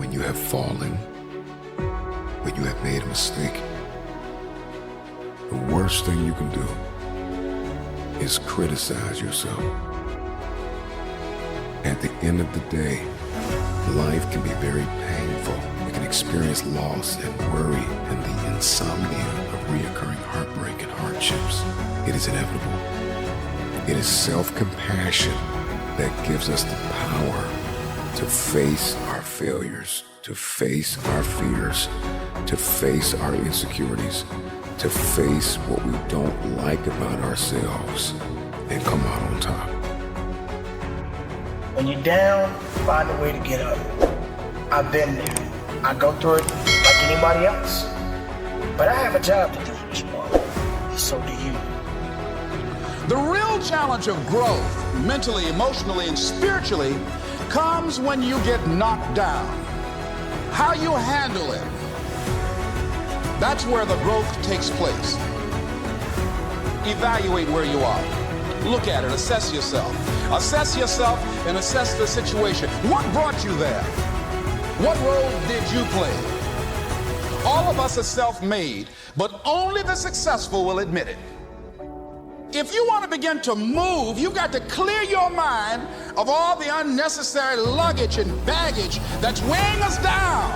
when you have fallen, when you have made a mistake, the worst thing you can do is criticize yourself. At the end of the day, life can be very painful. You can experience loss and worry and the insomnia of reoccurring heartbreak and hardships. It is inevitable. It is self-compassion that gives us the power to face our failures, to face our fears, to face our insecurities, to face what we don't like about ourselves and come out on top. When you're down, find a way to get up. I've been there. I go through it like anybody else. But I have a job to do each morning. So do you. The real challenge of growth, mentally, emotionally, and spiritually, comes when you get knocked down. How you handle it, that's where the growth takes place. Evaluate where you are. Look at it, assess yourself. Assess yourself and assess the situation. What brought you there? What role did you play? All of us are self-made, but only the successful will admit it. If you want to begin to move, you got to clear your mind of all the unnecessary luggage and baggage that's weighing us down.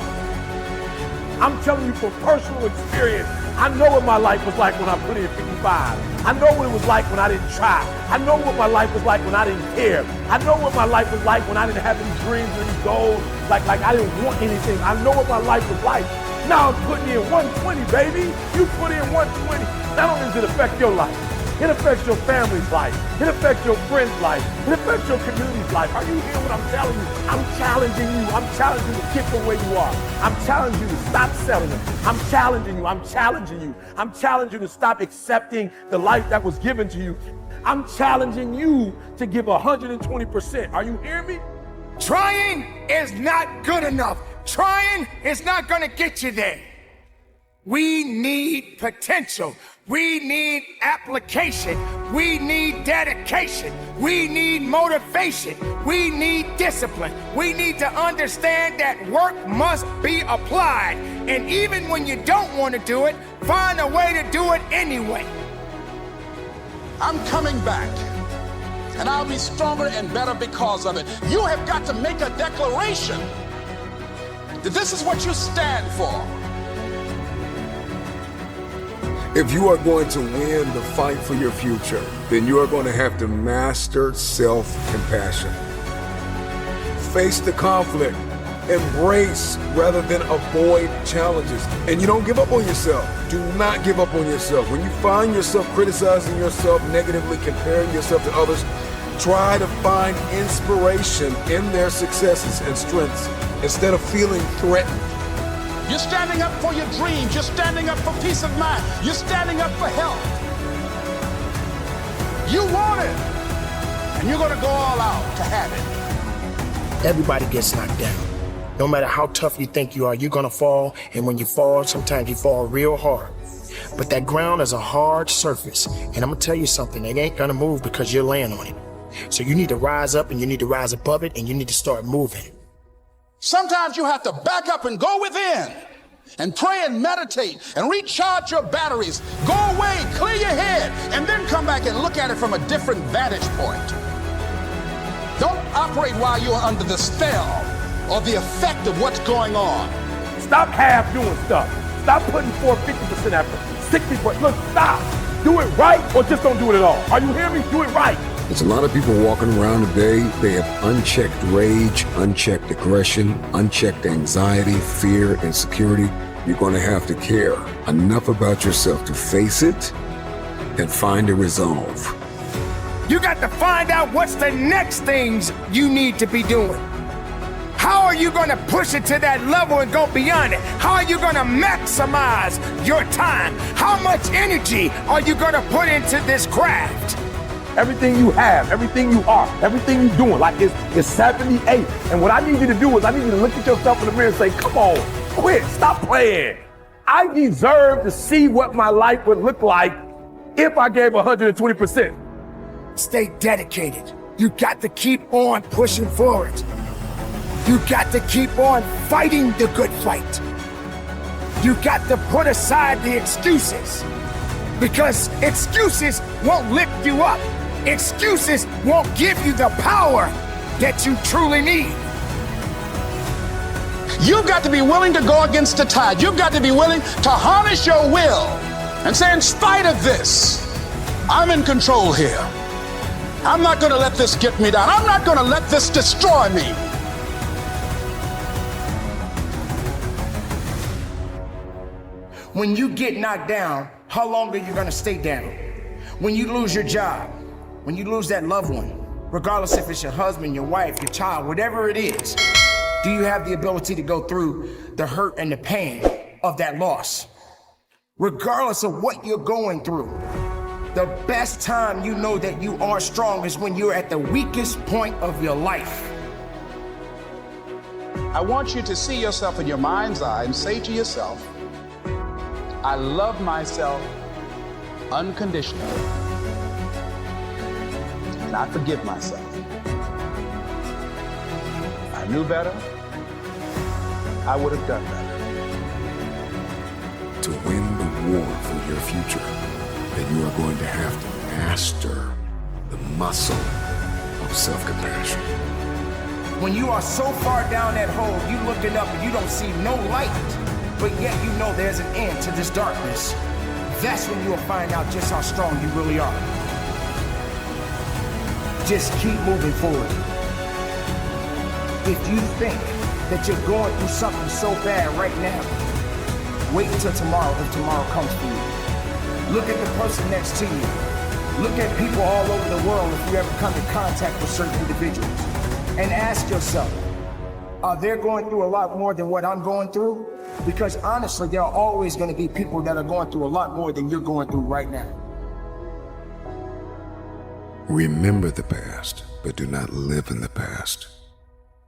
I'm telling you from personal experience, I know what my life was like when I put in 55. I know what it was like when I didn't try. I know what my life was like when I didn't care. I know what my life was like when I didn't have any dreams or any goals, like I didn't want anything. I know what my life was like. Now I'm putting in 120, baby. You put in 120. Not only does it affect your life, it affects your family's life. It affects your friend's life. It affects your community's life. Are you hearing what I'm telling you? I'm challenging you. I'm challenging you to get from where you are. I'm challenging you to stop settling. I'm challenging you. I'm challenging you. I'm challenging you to stop accepting the life that was given to you. I'm challenging you to give 120%. Are you hearing me? Trying is not good enough. Trying is not gonna get you there. We need potential. We need application. We need dedication. We need motivation. We need discipline. We need to understand that work must be applied. And even when you don't want to do it, find a way to do it anyway. I'm coming back, and I'll be stronger and better because of it. You have got to make a declaration that this is what you stand for. If you are going to win the fight for your future, then you are going to have to master self-compassion. Face the conflict, embrace rather than avoid challenges. And you don't give up on yourself. Do not give up on yourself. When you find yourself criticizing yourself negatively, comparing yourself to others, try to find inspiration in their successes and strengths instead of feeling threatened. You're standing up for your dreams. You're standing up for peace of mind. You're standing up for health. You want it, and you're going to go all out to have it. Everybody gets knocked down. No matter how tough you think you are, you're gonna fall. And when you fall, sometimes you fall real hard. But that ground is a hard surface. And I'm gonna tell you something, it ain't gonna move because you're laying on it. So you need to rise up and you need to rise above it and you need to start moving. Sometimes you have to back up and go within and pray and meditate and recharge your batteries. Go away, clear your head, and then come back and look at it from a different vantage point. Don't operate while you're under the spell or the effect of what's going on. Stop half doing stuff. Stop putting forth 50% effort, 60%. Look, stop. Do it right or just don't do it at all. Are you hearing me? Do it right. There's a lot of people walking around today, they have unchecked rage, unchecked aggression, unchecked anxiety, fear, insecurity. You're going to have to care enough about yourself to face it and find a resolve. You got to find out what's the next things you need to be doing. How are you going to push it to that level and go beyond it? How are you going to maximize your time? How much energy are you going to put into this craft? Everything you have, everything you are, everything you're doing, like it's 78. And what I need you to do is I need you to look at yourself in the mirror and say, come on, quit, stop playing. I deserve to see what my life would look like if I gave 120%. Stay dedicated. You got to keep on pushing forward. You got to keep on fighting the good fight. You got to put aside the excuses, because excuses won't lift you up. Excuses won't give you the power that you truly need. You've got to be willing to go against the tide. You've got to be willing to harness your will and say, in spite of this, I'm in control here. I'm not going to let this get me down. I'm not going to let this destroy me. When you get knocked down, how long are you gonna stay down? When you lose your job, when you lose that loved one, regardless if it's your husband, your wife, your child, whatever it is, do you have the ability to go through the hurt and the pain of that loss? Regardless of what you're going through, the best time you know that you are strong is when you're at the weakest point of your life. I want you to see yourself in your mind's eye and say to yourself, I love myself unconditionally, and I forgive myself. If I knew better, I would have done better. To win the war for your future, then you are going to have to master the muscle of self-compassion. When you are so far down that hole, you looking up and you don't see no light, but yet you know there's an end to this darkness. That's when you'll find out just how strong you really are. Just keep moving forward. If you think that you're going through something so bad right now, wait until tomorrow if tomorrow comes for you. Look at the person next to you. Look at people all over the world if you ever come in contact with certain individuals. And ask yourself, are they going through a lot more than what I'm going through? Because honestly, there are always going to be people that are going through a lot more than you're going through right now. Remember the past, but do not live in the past.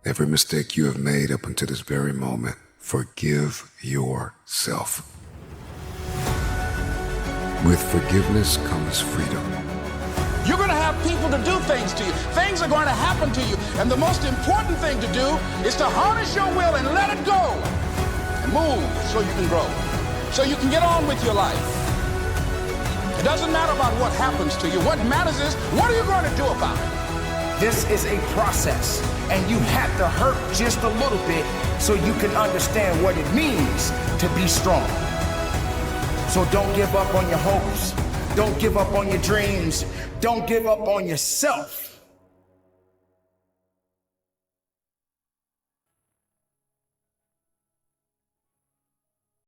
Every mistake you have made up until this very moment, forgive yourself. With forgiveness comes freedom. You're going to have people to do things to you. Things are going to happen to you. And the most important thing to do is to harness your will and let it go. And move so you can grow. So you can get on with your life. It doesn't matter about what happens to you. What matters is, what are you going to do about it? This is a process, and you have to hurt just a little bit so you can understand what it means to be strong. So don't give up on your hopes. Don't give up on your dreams. Don't give up on yourself.